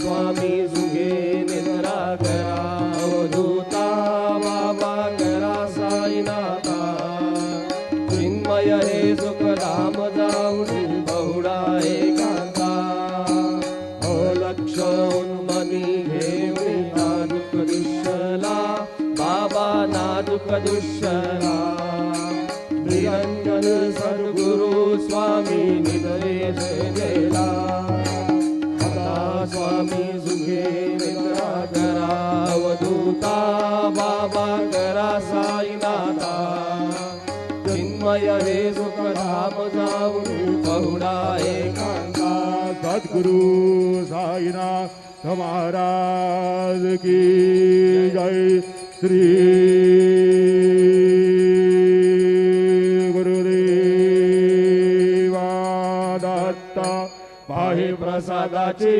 स्वामी सुगे निद्रा करा अवधूता बाबा करा साईनाथा चिन्मय हे सुखधाम जाऊन बहुडा एकांता अलक्ष उन्मनी घेऊन नाजुक दुष्यला बाबा नाजुक दुष्यला निरंजन सद्गुरु स्वामी निद्रेश गेला आता स्वामी सुखे निद्रा करा अवधूता बाबा करा साईनाथा चिन्मय हे सुखधाम जाऊन बहुडा एकांता सद्गुरु साईनाथ महाराज की जय श्री गुरुदेवा दत्त पाहे प्रसादाची